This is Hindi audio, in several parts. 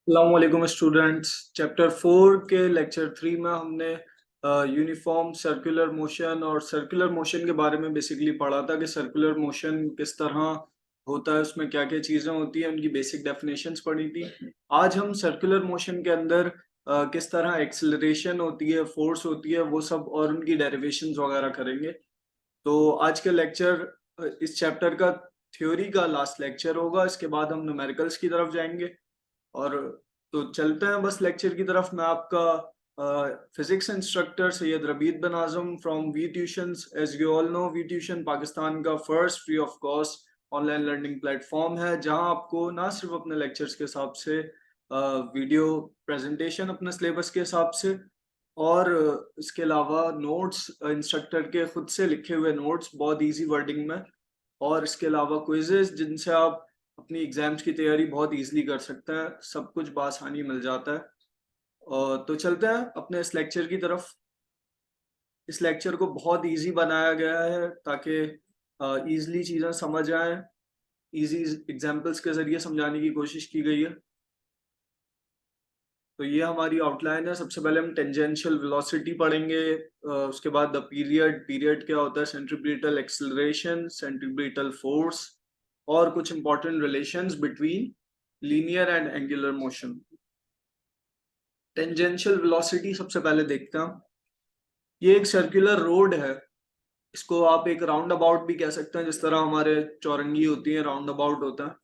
अस्सलाम स्टूडेंट्स। चैप्टर 4 के लेक्चर 3 में हमने यूनिफॉर्म सर्कुलर मोशन और सर्कुलर मोशन के बारे में बेसिकली पढ़ा था कि सर्कुलर मोशन किस तरह होता है, उसमें क्या क्या चीज़ें होती हैं, उनकी बेसिक डेफिनेशंस पढ़ी थी। आज हम सर्कुलर मोशन के अंदर किस तरह एक्सेलरेशन होती है, फोर्स होती है, वो सब और उनकी डेरिवेशंस वगैरह करेंगे। तो आज का लेक्चर इस चैप्टर का थ्योरी का लास्ट लेक्चर होगा। इसके बाद हम न्यूमेरिकल्स की तरफ जाएंगे। और तो चलते हैं बस लेक्चर की तरफ। मैं आपका physics instructor Syed Rabeed bin Azam from we tuitions. As you all know, we tuition Pakistan का first free of cost online learning platform है, जहां आपको ना सिर्फ अपने लेक्चर्स के हिसाब से वीडियो प्रेजेंटेशन अपने सिलेबस के हिसाब से और इसके अलावा नोट्स, इंस्ट्रक्टर के खुद से लिखे हुए नोट्स बहुत इजी वर्डिंग में, और इसके अलावा क्विजेस जिनसे आप अपनी एग्जाम्स की तैयारी बहुत इजीली कर सकते हैं। सब कुछ बआसानी मिल जाता है। तो चलते हैं अपने इस लेक्चर की तरफ। इस लेक्चर को बहुत इजी बनाया गया है ताकि इजीली चीज़ें समझ आए। इजी एग्जाम्पल्स के जरिए समझाने की कोशिश की गई है। तो ये हमारी आउटलाइन है। सबसे पहले हम टेंजेंशियल वेलोसिटी पढ़ेंगे, उसके बाद द पीरियड। पीरियड क्या होता है? सेंट्रीपिटल एक्सेलरेशन, सेंट्रीपिटल फोर्स, और कुछ important relations between linear and angular motion. Tangential velocity सबसे पहले देखते हैं। ये एक सर्कुलर रोड है। इसको आप एक राउंड अबाउट भी कह सकते हैं, जिस तरह हमारे चौरंगी होती है, राउंड अबाउट होता है।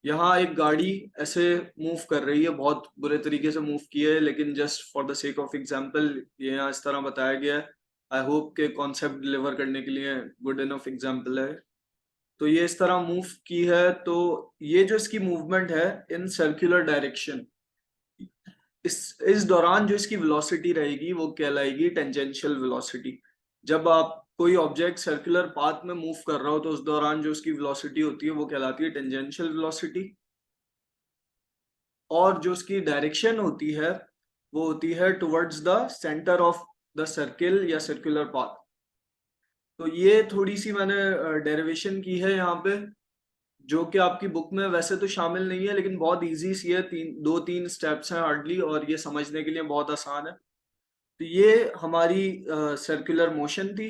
यहाँ एक गाड़ी ऐसे मूव कर रही है, बहुत बुरे तरीके से मूव की है, लेकिन just for the sake of example ये यहाँ इस तरह बताया गया है। आई होप के कॉन्सेप्ट डिलीवर करने के लिए गुड इनफ एग्जांपल है। तो ये इस तरह मूव की है, तो ये जो इसकी मूवमेंट है इन सर्कुलर डायरेक्शन, इस दौरान जो इसकी वेलोसिटी रहेगी वो कहलाएगी टेंजेंशियल वेलोसिटी। जब आप कोई ऑब्जेक्ट सर्कुलर पाथ में मूव कर रहा हो तो उस दौरान जो उसकी वेलोसिटी होती है वो कहलाती है टेंजेंशियल वेलोसिटी। और जो उसकी डायरेक्शन होती है वो होती है towards the centre of the circle या सर्कुलर पाथ। तो ये थोड़ी सी मैंने डेरिवेशन की है यहाँ पे, जो कि आपकी बुक में वैसे तो शामिल नहीं है, लेकिन बहुत इजी सी है। दो तीन स्टेप्स हैं हार्डली, और ये समझने के लिए बहुत आसान है। तो ये हमारी सर्कुलर मोशन थी,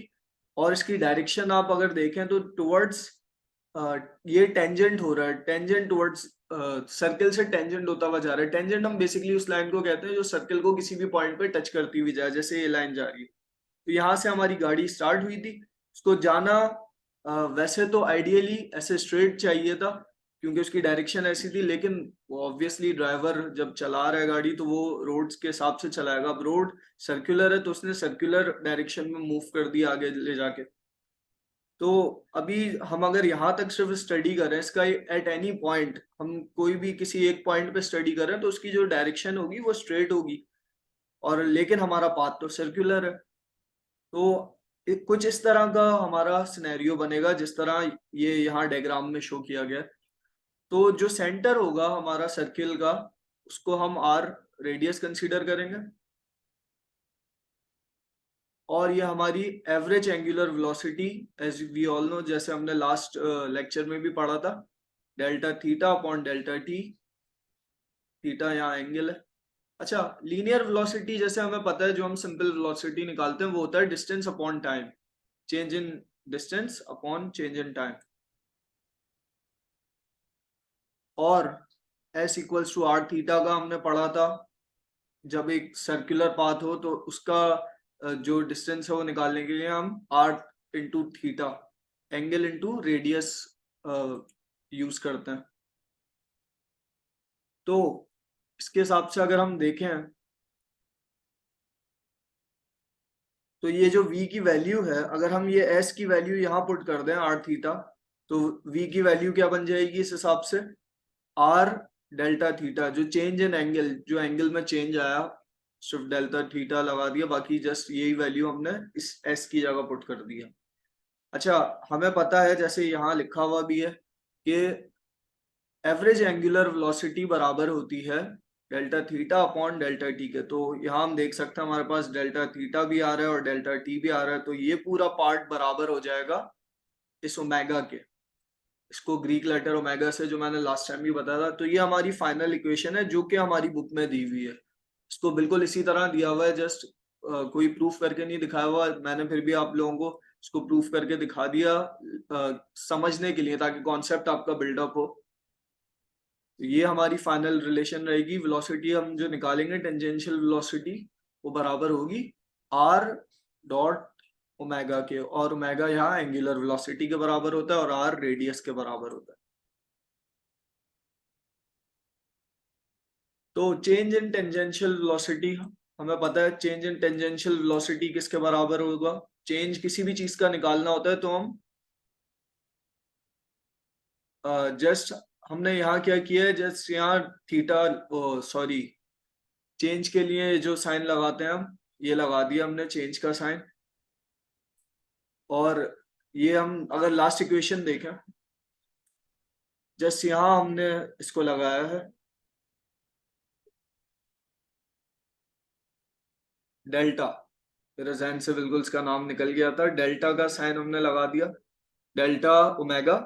और इसकी डायरेक्शन आप अगर देखें तो टुवर्ड्स, ये टेंजेंट हो रहा है, टेंजेंट टुवर्ड्स सर्किल से टेंजेंट होता हुआ जा रहा है। टेंजेंट हम बेसिकली उस लाइन को कहते हैं जो सर्किल को किसी भी पॉइंट पे टच करती हुई जाए, जैसे ये लाइन जा रही है। तो यहाँ से हमारी गाड़ी स्टार्ट हुई थी। उसको जाना वैसे तो आइडियली ऐसे स्ट्रेट चाहिए था, क्योंकि उसकी डायरेक्शन ऐसी थी, लेकिन ऑब्वियसली ड्राइवर जब चला रहा है गाड़ी तो वो रोड्स के हिसाब से चलाएगा। अब रोड सर्कुलर है तो उसने सर्कुलर डायरेक्शन में मूव कर दिया आगे ले जाके। तो अभी हम अगर यहाँ तक सिर्फ स्टडी करें इसका, एट एनी पॉइंट हम कोई भी किसी एक पॉइंट पे स्टडी करें तो उसकी जो डायरेक्शन होगी वो स्ट्रेट होगी, और लेकिन हमारा पाथ तो सर्कुलर है। तो कुछ इस तरह का हमारा सिनेरियो बनेगा जिस तरह ये यहाँ डायग्राम में शो किया गया है। तो जो सेंटर होगा हमारा सर्किल का, उसको हम आर रेडियस कंसीडर करेंगे, और ये हमारी average angular velocity, as we all know, जैसे हमने लास्ट लेक्चर में भी पढ़ा था, delta theta upon delta T. Theta यहाँ एंगल है। अच्छा, लीनियर वेलोसिटी जैसे हमें पता है, जो हम सिंपल वेलोसिटी निकालते हैं वो होता है distance upon time, change in distance upon change in time. और S equals to R theta का हमने पढ़ा था। जब एक सर्कुलर पाथ हो तो उसका जो डिस्टेंस है वो निकालने के लिए हम R into theta, angle into radius use करते हैं। तो इसके हिसाब से अगर हम देखें तो ये जो v की वैल्यू है, अगर हम ये s की वैल्यू यहाँ पुट कर दें आर थीटा, तो v की वैल्यू क्या बन जाएगी इस हिसाब से? आर डेल्टा थीटा, जो चेंज इन एंगल, जो एंगल में चेंज आया, सिर्फ डेल्टा थीटा लगा दिया, बाकी जस्ट यही वैल्यू हमने इस s की जगह पुट कर दिया। अच्छा, हमें पता है जैसे यहाँ लिखा हुआ भी है कि एवरेज एंगुलर वेलोसिटी बराबर होती है delta theta upon delta T के। तो यहाँ हम देख सकते हैं हमारे पास डेल्टा थीटा भी आ रहा है और डेल्टा टी भी आ रहा है, तो ये पूरा पार्ट बराबर हो जाएगा इस ओमेगा के। इसको ग्रीक लेटर ओमेगा से, जो मैंने लास्ट टाइम भी बताया था। तो ये हमारी फाइनल इक्वेशन है जो कि हमारी बुक में दी हुई है। इसको बिल्कुल इसी तरह दिया हुआ है, जस्ट कोई प्रूफ करके नहीं दिखाया हुआ मैंने, फिर भी आप लोगों को इसको प्रूफ करके दिखा दिया समझने के लिए, ताकि कॉन्सेप्ट आपका बिल्डअप हो। तो ये हमारी फाइनल रिलेशन रहेगी। वेलोसिटी हम जो निकालेंगे, टेंजेंशियल वेलोसिटी, वो बराबर होगी आर डॉट ओमेगा के, और ओमेगा यहाँ एंगुलर वेलोसिटी के बराबर होता है और आर रेडियस के बराबर होता है। तो चेंज इन टेंजेंशियल वेलोसिटी, हमें पता है चेंज इन टेंजेंशियल वेलोसिटी किसके बराबर होगा। चेंज किसी भी चीज का निकालना होता है तो हम जस्ट हमने यहाँ क्या किया है, जस्ट यहाँ थीटा, सॉरी, चेंज के लिए जो साइन लगाते हैं हम, ये लगा दिया हमने चेंज का साइन। और ये हम अगर लास्ट इक्वेशन देखें, जस्ट यहाँ हमने इसको लगाया है डेल्टा, मेरे जहन से बिल्कुल इसका नाम निकल गया था। डेल्टा का साइन हमने लगा दिया, डेल्टा ओमेगा।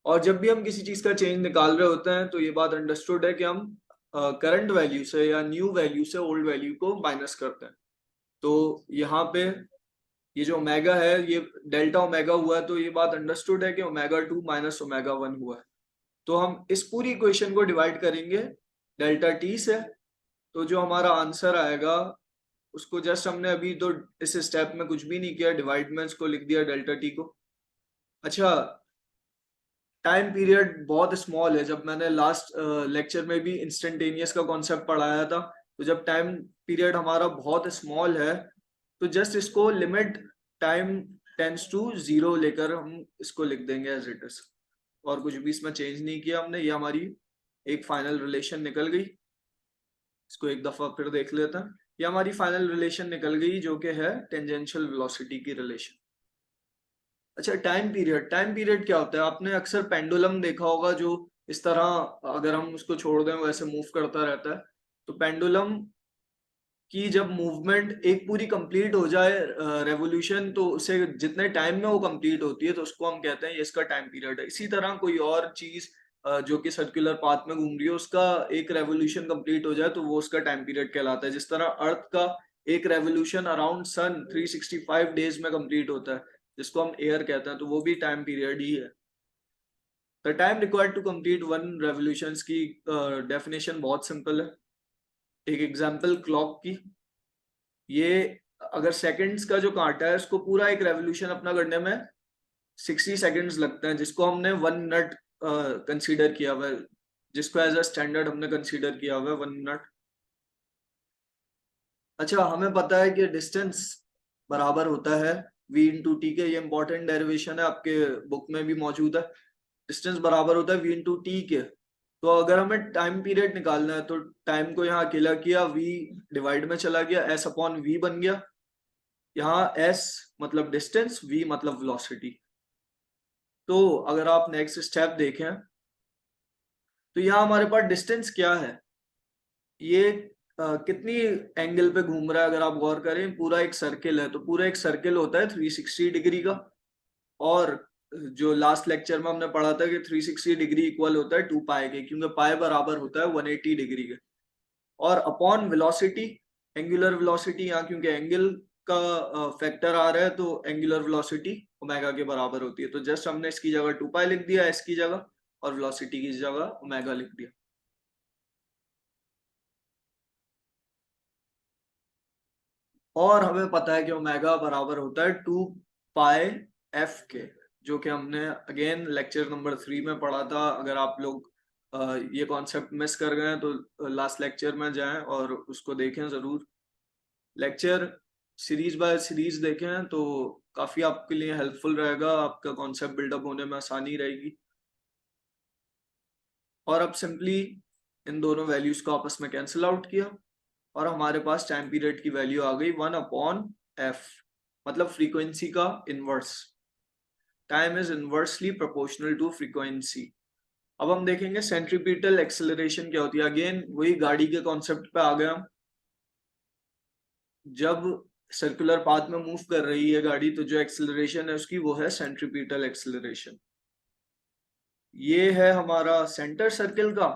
और जब भी हम किसी चीज का चेंज निकाल रहे होते हैं तो ये बात अंडरस्टूड है कि हम करंट वैल्यू से या न्यू वैल्यू से ओल्ड वैल्यू को माइनस करते हैं। तो यहाँ पे ये जो ओमेगा है, ये डेल्टा ओमेगा हुआ है, तो ये बात अंडरस्टूड है कि ओमेगा 2 माइनस ओमेगा 1 हुआ है। तो हम इस पूरी इक्वेशन को डिवाइड करेंगे डेल्टा टी से, तो जो हमारा आंसर आएगा उसको जस्ट हमने अभी तो इस स्टेप में कुछ भी नहीं किया, डिवाइड में इसको लिख दिया डेल्टा टी को। अच्छा, टाइम पीरियड बहुत स्मॉल है। जब मैंने लास्ट लेक्चर में भी इंस्टेंटेनियस का कॉन्सेप्ट पढ़ाया था, तो जब टाइम पीरियड हमारा बहुत स्मॉल है तो जस्ट इसको लिमिट टाइम टेंस टू 0 लेकर हम इसको लिख देंगे एज इट इज, और कुछ भी इसमें चेंज नहीं किया हमने। ये हमारी एक फाइनल रिलेशन निकल गई। इसको एक दफा फिर देख लेते हैं। ये हमारी फाइनल रिलेशन निकल गई जो कि है टेंजेंशियल वेलोसिटी की रिलेशन। अच्छा, टाइम पीरियड, टाइम पीरियड क्या होता है? आपने अक्सर पेंडुलम देखा होगा, जो इस तरह अगर हम उसको छोड़ दें वैसे मूव करता रहता है। तो पेंडुलम की जब मूवमेंट एक पूरी कंप्लीट हो जाए, रेवोल्यूशन, तो उसे जितने टाइम में वो कंप्लीट होती है तो उसको हम कहते हैं ये इसका टाइम पीरियड है। इसी तरह कोई और चीज जो कि सर्कुलर पाथ में घूम रही है, उसका एक रेवोल्यूशन कंप्लीट हो जाए तो वो उसका टाइम पीरियड कहलाता है। जिस तरह अर्थ का एक रेवोल्यूशन अराउंड सन 365 डेज में कंप्लीट होता है, जिसको हम एयर कहते हैं, तो वो भी टाइम पीरियड ही है। The time required to complete one revolutions की डेफिनेशन बहुत सिंपल है। एक एग्जांपल क्लॉक की, ये अगर सेकंड्स का जो कांटा है उसको पूरा एक रेवोल्यूशन अपना करने में 60 सेकंड्स लगते हैं, जिसको हमने 1 मिनट कंसीडर किया हुआ है, जिसको एज अ स्टैंडर्ड हमने कंसीडर किया हुआ है 1 मिनट। अच्छा, हमें पता है कि डिस्टेंस बराबर होता है v इंटू टी के। ये इंपॉर्टेंट डेरिवेशन है, आपके बुक में भी मौजूद है। डिस्टेंस बराबर होता है v इंटू टी के। तो अगर हमें टाइम पीरियड निकालना है तो टाइम को यहाँ अकेला किया, v डिवाइड में चला गया, s अपॉन v बन गया। यहाँ s मतलब डिस्टेंस, v मतलब वेलोसिटी। तो अगर आप नेक्स्ट स्टेप देखें तो यहाँ हमारे पास डिस्टेंस क्या है, ये कितनी एंगल पे घूम रहा है। अगर आप गौर करें, पूरा एक सर्किल है, तो पूरा एक सर्किल होता है 360 डिग्री का। और जो लास्ट लेक्चर में हमने पढ़ा था कि 360 डिग्री इक्वल होता है 2 पाई के, क्योंकि पाई बराबर होता है 180 डिग्री के। और अपॉन वेलोसिटी, एंगुलर वेलोसिटी, यहाँ क्योंकि एंगल का फैक्टर आ रहा है तो एंगुलर वेलोसिटी ओमेगा के बराबर होती है। तो जस्ट हमने इसकी जगह 2 पाई लिख दिया एस की जगह, और वेलोसिटी की जगह ओमेगा लिख दिया। और हमें पता है कि ओमेगा बराबर होता है 2 पाई एफ के, जो कि हमने अगेन लेक्चर नंबर 3 में पढ़ा था। अगर आप लोग ये कॉन्सेप्ट मिस कर गए हैं तो लास्ट लेक्चर में जाएं और उसको देखें जरूर। लेक्चर सीरीज बाय सीरीज देखें तो काफी आपके लिए हेल्पफुल रहेगा, आपका कॉन्सेप्ट बिल्डअप होने में आसानी रहेगी। और अब सिंपली इन दोनों वैल्यूज को आपस में कैंसिल आउट किया और हमारे पास टाइम पीरियड की वैल्यू आ गई 1/f, मतलब फ्रीक्वेंसी का inverse. Time is inversely proportional to frequency. अब हम देखेंगे सेंट्रीपिटल एक्सेलरेशन क्या होती है। अगेन वही गाड़ी के कॉन्सेप्ट पे आ गए हम। जब सर्कुलर पाथ में मूव कर रही है गाड़ी तो जो एक्सेलरेशन है उसकी वो है सेंट्रीपिटल एक्सेलरेशन। ये है हमारा सेंटर सर्किल का,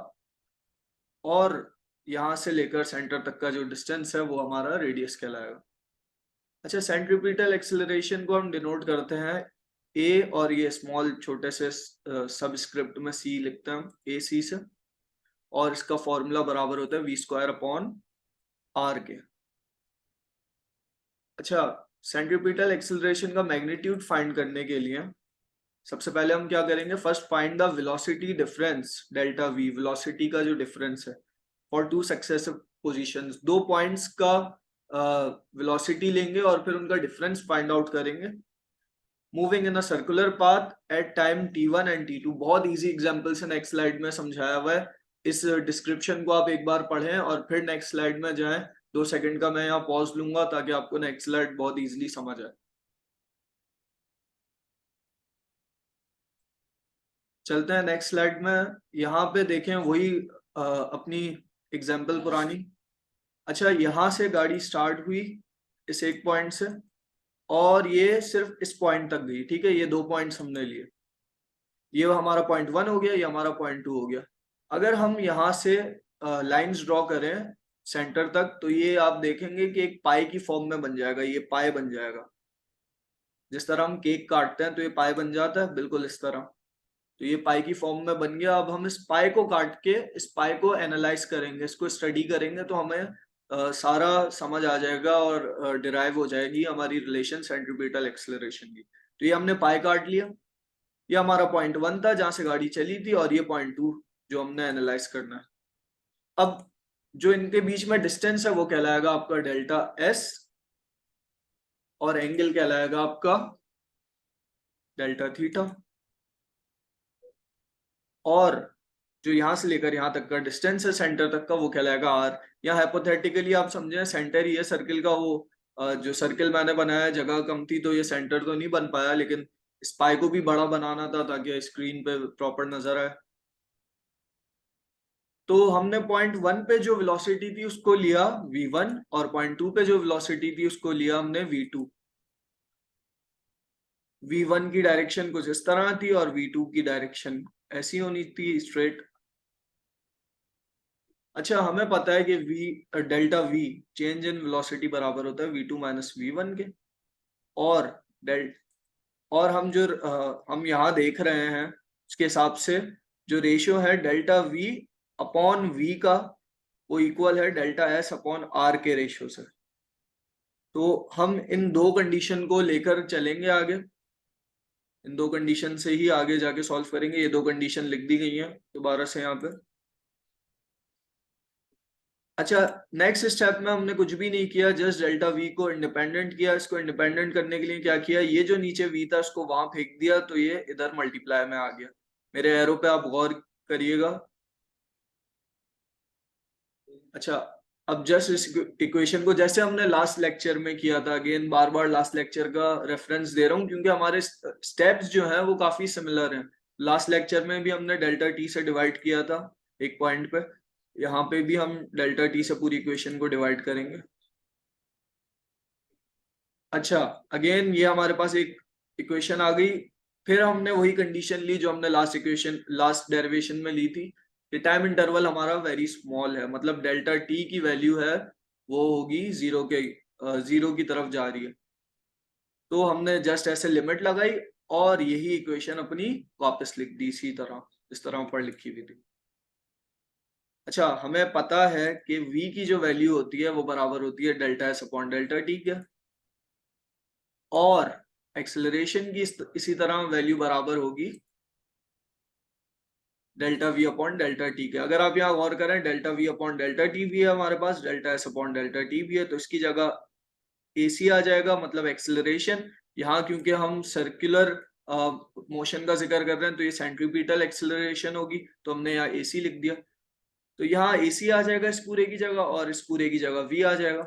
और यहां से लेकर सेंटर तक का जो डिस्टेंस है वो हमारा रेडियस कहलाएगा। अच्छा, सेंट्रीपिटल एक्सेलरेशन को हम डिनोट करते हैं ए, और ये स्मॉल छोटे से सबस्क्रिप्ट में सी लिखते हैं हम, ए सी से, और इसका फॉर्मूला बराबर होता है वी स्क्वायर अपॉन आर के। अच्छा, सेंट्रीपिटल एक्सेलरेशन का मैग्नीट्यूड फाइंड करने के लिए सबसे पहले हम क्या करेंगे, first find the velocity difference delta V, velocity का जो डिफरेंस है फॉर टू सक्सेसिव पोजीशंस, दो पॉइंट्स का वेलोसिटी लेंगे और फिर उनका डिफरेंस फाइंड आउट करेंगे। Moving in a circular path at time t1 and t2, बहुत इजी एग्जांपल से नेक्स्ट स्लाइड में समझाया हुआ है। इस डिस्क्रिप्शन को आप एक बार पढ़ें और फिर नेक्स्ट स्लाइड में जाएं। 2 सेकंड का मैं यहाँ पॉज लूंगा ताकि आपको नेक्स्ट स्लाइड बहुत इजीली समझ आए। चलते हैं नेक्स्ट स्लाइड में। यहाँ पे देखें वही अपनी एग्जाम्पल पुरानी। अच्छा, यहाँ से गाड़ी स्टार्ट हुई इस एक पॉइंट से, और ये सिर्फ इस पॉइंट तक गई, ठीक है। ये 2 पॉइंट्स हमने लिए, ये हमारा पॉइंट 1 हो गया, ये हमारा पॉइंट 2 हो गया। अगर हम यहाँ से लाइंस ड्रॉ करें सेंटर तक, तो ये आप देखेंगे कि एक पाई की फॉर्म में बन जाएगा, ये पाई बन जाएगा। जिस तरह हम केक काटते हैं तो ये पाई बन जाता है, बिल्कुल इस तरह। तो ये पाई की फॉर्म में बन गया। अब हम इस पाई को काट के इस पाई को एनालाइज करेंगे, इसको स्टडी करेंगे, तो हमें सारा समझ आ जाएगा और डिराइव हो जाएगी हमारी रिलेशन सेंट्रीपिटल एक्सेलरेशन की। तो ये हमने पाई काट लिया, ये हमारा पॉइंट 1 था जहां से गाड़ी चली थी, और ये पॉइंट 2 जो हमने एनालाइज करना है। अब जो इनके बीच में डिस्टेंस है वो कहलाएगा आपका डेल्टा एस, और एंगल कहलाएगा आपका डेल्टा थीटा। और जो यहां से लेकर यहां तक का डिस्टेंस है सेंटर तक का, वो कहलाएगा आर। या हाइपोथेटिकली आप समझे सेंटर ही है सर्किल का, वो जो सर्किल मैंने बनाया, जगह कम थी तो ये सेंटर तो नहीं बन पाया, लेकिन स्पाई को भी बड़ा बनाना था ताकि स्क्रीन पे प्रॉपर नजर आए। तो हमने पॉइंट 1 पे जो वेलोसिटी थी उसको लिया v1, और पॉइंट 2 पे जो वेलोसिटी थी उसको लिया हमने v2। v1 की डायरेक्शन कुछ इस तरह थी और v2 की डायरेक्शन ऐसी होनी थी, स्ट्रेट। अच्छा, हमें पता है कि delta v change in velocity बराबर होता है v2 माइनस v1 के। और डेल और हम यहाँ देख रहे हैं उसके हिसाब से जो रेशियो है डेल्टा v अपॉन v का, वो इक्वल है डेल्टा एस अपॉन आर के रेशियो से। तो हम इन दो कंडीशन को लेकर चलेंगे आगे, इन दो कंडीशन से ही आगे जाके सॉल्व करेंगे। ये दो कंडीशन लिख दी गई हैं दोबारा से यहाँ पे। अच्छा, नेक्स्ट स्टेप में हमने कुछ भी नहीं किया, जस्ट डेल्टा वी को इंडिपेंडेंट किया। इसको इंडिपेंडेंट करने के लिए क्या किया, ये जो नीचे वी था उसको वहां फेंक दिया, तो ये इधर मल्टीप्लाई में आ गया। मेरे एरो पे आप गौर करिएगा। अच्छा, अब जस्ट इस इक्वेशन को जैसे हमने लास्ट लेक्चर में किया था, अगेन बार बार लास्ट लेक्चर का रेफरेंस दे रहा हूँ क्योंकि हमारे स्टेप्स जो हैं वो काफी सिमिलर हैं। लास्ट लेक्चर में भी हमने डेल्टा टी से डिवाइड किया था एक पॉइंट पे, यहाँ पे भी हम डेल्टा टी से पूरी इक्वेशन को डिवाइड करेंगे। अच्छा, अगेन ये हमारे पास एक इक्वेशन आ गई। फिर हमने वही कंडीशन ली जो हमने लास्ट डेरिवेशन में ली थी कि टाइम इंटरवल हमारा वेरी स्मॉल है, मतलब डेल्टा टी की वैल्यू है वो होगी जीरो की तरफ जा रही है। तो हमने जस्ट ऐसे लिमिट लगाई और यही इक्वेशन अपनी वापस लिख दी इसी तरह, इस तरह ऊपर लिखी हुई थी। अच्छा, हमें पता है कि v की जो वैल्यू होती है वो बराबर होती है delta S upon delta T के, और एक्सेलरेशन की इसी तरह वैल्यू बराबर होगी delta V upon delta T के। अगर आप यहाँ गौर करें, delta V upon delta T भी है हमारे पास, delta S upon delta T भी है, तो इसकी जगह एसी आ जाएगा, मतलब एक्सेलरेशन। यहाँ क्योंकि हम सर्कुलर मोशन का जिक्र कर रहे हैं तो ये सेंट्रीपिटल एक्सेलरेशन होगी, तो हमने यहाँ एसी लिख दिया। तो यहाँ एसी आ जाएगा इस पूरे की जगह, और इस पूरे की जगह वी आ जाएगा।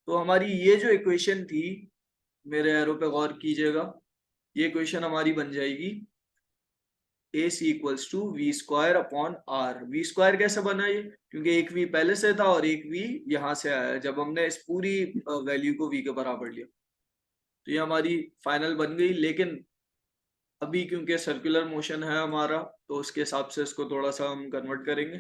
तो हमारी ये जो इक्वेशन थी, मेरे एरो पे गौर कीजिएगा, ये इक्वेशन हमारी बन जाएगी A C equals to V square upon R. V square कैसे बना ये, क्योंकि एक वी पहले से था और एक वी यहाँ से आया है जब हमने इस पूरी वैल्यू को वी के बराबर लिया। तो ये हमारी फाइनल बन गई, लेकिन अभी क्योंकि सर्कुलर मोशन है हमारा तो उसके हिसाब से इसको थोड़ा सा हम कन्वर्ट करेंगे।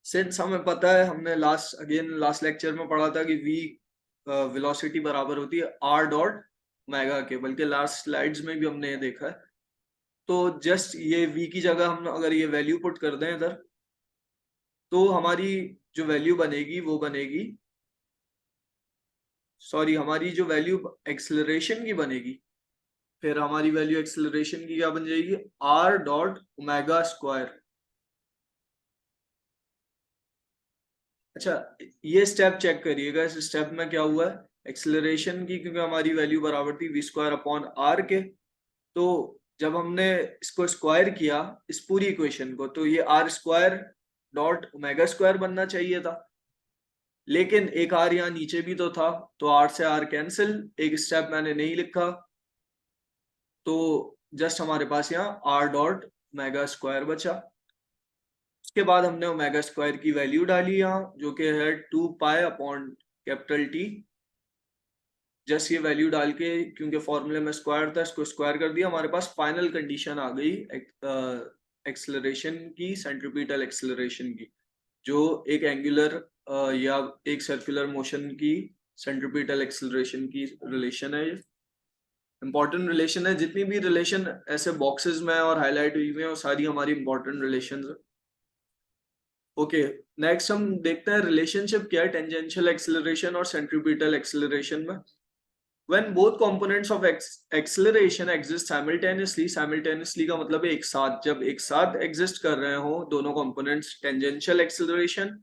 सिंस हमें पता है, हमने लास्ट लेक्चर में पढ़ा था कि v वेलोसिटी बराबर होती है r डॉट ओमेगा के, बल्कि लास्ट स्लाइड्स में भी हमने ये देखा है। तो जस्ट ये v की जगह हम अगर ये वैल्यू पुट कर दें इधर, तो हमारी जो वैल्यू बनेगी वो बनेगी, सॉरी, हमारी जो वैल्यू एक्सेलरेशन की बनेगी, फिर हमारी वैल्यू एक्सेलरेशन की क्या बन जाएगी, r डॉट ओमेगा स्क्वायर। अच्छा, ये स्टेप चेक करिएगा, इस स्टेप में क्या हुआ है, एक्सेलरेशन की क्योंकि हमारी वैल्यू बराबर थी v स्क्वायर अपॉन r के, तो जब हमने इसको स्क्वायर किया इस पूरी इक्वेशन को, तो ये r square dot omega square बनना चाहिए था, लेकिन एक r यहाँ नीचे भी तो था, तो r से r कैंसिल, एक स्टेप मैंने नहीं लिखा, तो जस्ट हमारे पास यहाँ r डॉट ओमेगा स्क्वायर बचा। उसके बाद हमने ओमेगा स्क्वायर की वैल्यू डाली यहाँ, जो कि है 2 pi upon capital T. Just ये वैल्यू डाल के, क्योंकि फॉर्मूले में स्क्वायर था, इसको स्क्वायर कर दिया, हमारे पास फाइनल कंडीशन आ गई एक्सेलरेशन की, सेंट्रीपिटल एक्सेलरेशन की, जो एक एंगुलर या एक सर्कुलर मोशन की सेंट्रीपिटल एक्सेलरेशन की रिलेशन है। ये इंपॉर्टेंट रिलेशन है, जितनी भी रिलेशन ऐसे बॉक्सेस में और हाईलाइट हुई हुई है वो सारी हमारी इंपॉर्टेंट रिलेशन है। ओके, नेक्स्ट हम देखते हैं रिलेशनशिप क्या है टेंजेंशियल एक्सेलरेशन और सेंट्रीपिटल एक्सेलरेशन में। When both components of acceleration exist simultaneously, simultaneously का मतलब है एक साथ, जब एक साथ exist कर रहे हो दोनों components, tangential acceleration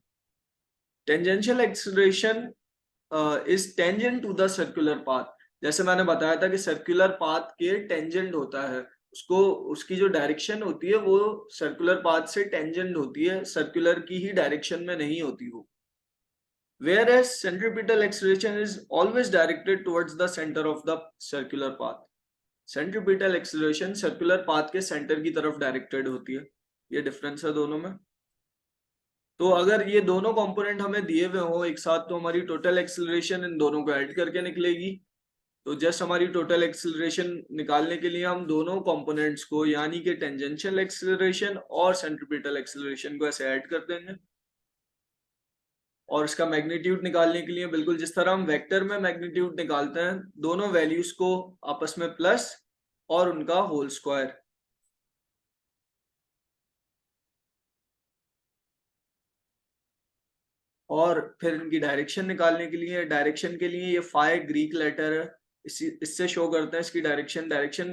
is tangent to the circular path। जैसे मैंने बताया था कि सर्कुलर पाथ के टेंजेंट होता है, उसको, उसकी जो डायरेक्शन होती है वो सर्कुलर पाथ से टेंजेंट होती है, सर्कुलर की ही डायरेक्शन में नहीं होती वो। Whereas centripetal acceleration is always directed towards the center of the circular path। Centripetal acceleration circular path के सेंटर की तरफ डायरेक्टेड होती है, ये डिफरेंस है दोनों में। तो अगर ये दोनों कंपोनेंट हमें दिए हुए हो एक साथ, तो हमारी टोटल एक्सेलरेशन इन दोनों को ऐड करके निकलेगी। तो जस्ट हमारी टोटल एक्सेलरेशन निकालने के लिए हम दोनों कंपोनेंट्स को, यानी कि टेंजेंशियल एक्सेलरेशन और सेंट्रीपिटल एक्सेलरेशन को ऐसे ऐड कर देंगे, और इसका मैग्नीट्यूड निकालने के लिए बिल्कुल जिस तरह हम वेक्टर में मैग्नीट्यूड निकालते हैं, दोनों वैल्यूज को आपस में प्लस और उनका होल स्क्वायर। और फिर इनकी डायरेक्शन निकालने के लिए, डायरेक्शन के लिए ये फाई ग्रीक लेटर है, इससे शो करते हैं इसकी डायरेक्शन।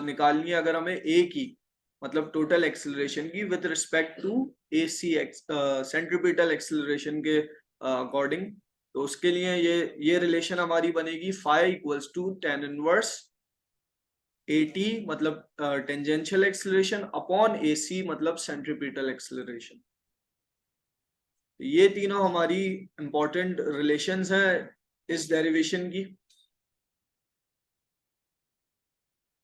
निकालनी है अगर हमें ए की, मतलब टोटल एक्सेलरेशन की with respect to A C centripetal acceleration के अकॉर्डिंग, तो उसके लिए ये रिलेशन हमारी बनेगी phi equals to tan inverse A T, मतलब tangential acceleration, upon A C मतलब सेंट्रीपिटल एक्सेलरेशन। ये तीनों हमारी इंपॉर्टेंट रिलेशंस हैं इस डेरिवेशन की।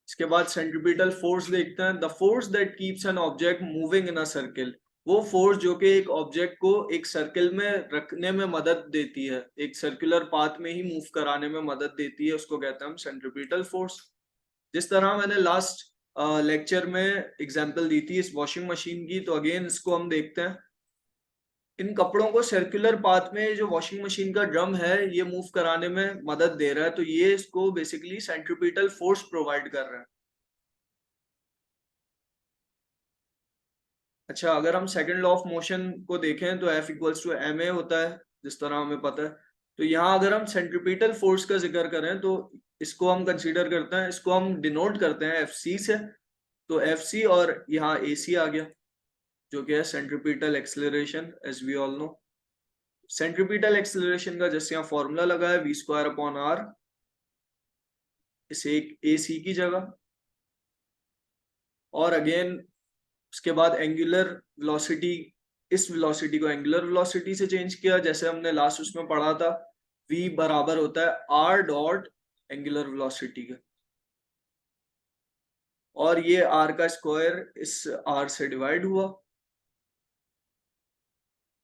इसके बाद सेंट्रीपिटल फोर्स देखते हैं। The force that keeps an object moving in a circle, वो फोर्स जो कि एक ऑब्जेक्ट को एक सर्किल में रखने में मदद देती है, एक सर्कुलर पाथ में ही मूव कराने में मदद देती है, उसको कहते हैं हम सेंट्रीपिटल फोर्स। जिस तरह मैंने लास्ट लेक्चर में एग्जांपल दी थी इस वॉशिंग मशीन की, तो अगेन इसको हम देखते हैं। इन कपड़ों को सर्कुलर पाथ में जो वॉशिंग मशीन का ड्रम है ये मूव कराने में मदद दे रहा है, तो ये इसको बेसिकली सेंट्रीपिटल फोर्स प्रोवाइड कर रहा है। अच्छा, अगर हम सेकंड लॉ ऑफ मोशन को देखें तो F equals to M A होता है, जिस तरह हमें पता है। तो यहाँ अगर हम सेंट्रीपिटल फोर्स का जिक्र करें तो इसको हम कंसीडर करते हैं, इसको हम डिनोट करते हैं एफ सी से। तो एफ सी और यहाँ ए सी आ गया, जो कि है centripetal acceleration, as we all know. Centripetal acceleration का जैसे यहाँ फॉर्मूला लगा है वी स्क्वायर अपॉन आर, इसे एक ए सी की जगह, और अगेन उसके बाद एंगुलर वेलोसिटी, इस वेलोसिटी को एंगुलर वेलोसिटी से चेंज किया, जैसे हमने लास्ट उसमें पढ़ा था v बराबर होता है r डॉट एंगुलर वेलोसिटी का, और ये r का स्क्वायर इस r से डिवाइड हुआ।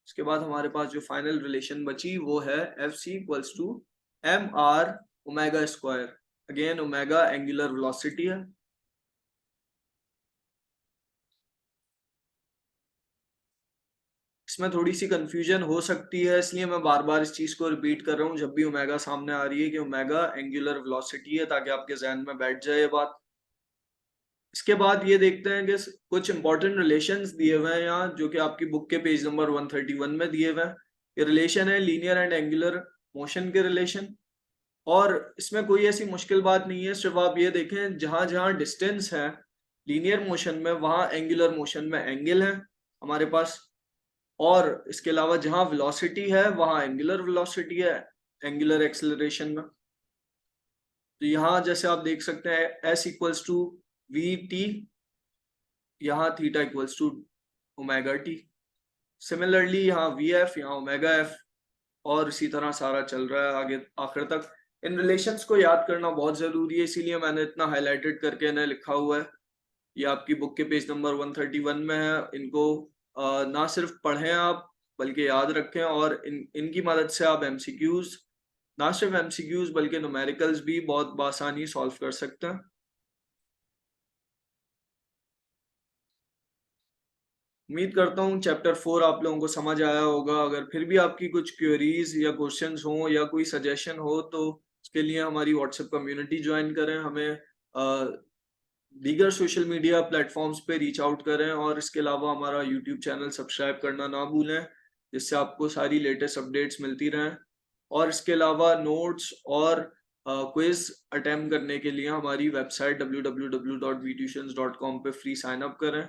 उसके बाद हमारे पास जो फाइनल रिलेशन बची वो है F C equals to M R omega square. Again omega angular velocity है, इसमें थोड़ी सी कंफ्यूजन हो सकती है, इसलिए मैं बार बार इस चीज को रिपीट कर रहा हूँ जब भी ओमेगा सामने आ रही है कि ओमेगा एंगुलर वेलोसिटी है, ताकि आपके जहन में बैठ जाए ये बात। इसके बाद ये देखते हैं कि कुछ इंपॉर्टेंट रिलेशंस दिए हुए हैं यहाँ, जो कि आपकी बुक के पेज नंबर 131 में दिए हुए हैं। ये रिलेशन है लीनियर एंड एंगुलर मोशन के रिलेशन, और इसमें कोई ऐसी मुश्किल बात नहीं है। सिर्फ आप ये देखें जहां जहां डिस्टेंस है लीनियर मोशन में, वहां एंगुलर मोशन में एंगल है हमारे पास, और इसके अलावा जहां वेलोसिटी है वहां एंगुलर वेलोसिटी है एंगुलर एक्सेलरेशन में। तो यहाँ जैसे आप देख सकते हैं s equals to V T, यहाँ theta equals to omega T. Similarly यहाँ वी एफ, यहाँ ओमेगा एफ, और इसी तरह सारा चल रहा है आगे आखिर तक। इन रिलेशंस को याद करना बहुत जरूरी है, इसीलिए मैंने इतना हाईलाइटेड करके इन्हें लिखा हुआ है। ये आपकी बुक के पेज नंबर 131 में है। इनको ना सिर्फ पढ़ें आप, बल्कि याद रखें, और इनकी मदद से आप एमसीक्यूज, ना सिर्फ एमसीक्यूज बल्कि न्यूमेरिकल्स भी बहुत आसानी सॉल्व कर सकते हैं। उम्मीद करता हूँ चैप्टर 4 आप लोगों को समझ आया होगा। अगर फिर भी आपकी कुछ क्वेरीज या क्वेश्चंस हो या कोई सजेशन हो, तो उसके लिए हमारी व्हाट्सएप कम्युनिटी ज्वाइन करें, हमें दीगर सोशल मीडिया प्लेटफॉर्म्स पे रीच आउट करें, और इसके अलावा हमारा यूट्यूब चैनल सब्सक्राइब करना ना भूलें, जिससे आपको सारी लेटेस्ट अपडेट्स मिलती रहें। और इसके अलावा नोट्स और क्विज अटेम्प्ट करने के लिए हमारी वेबसाइट www.vtuitions.com पे फ्री साइन अप करें।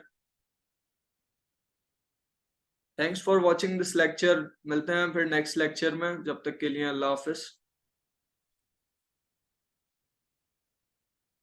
Thanks for watching this lecture. मिलते हैं फिर नेक्स्ट लेक्चर में, जब तक के लिए अल्लाह हाफिज।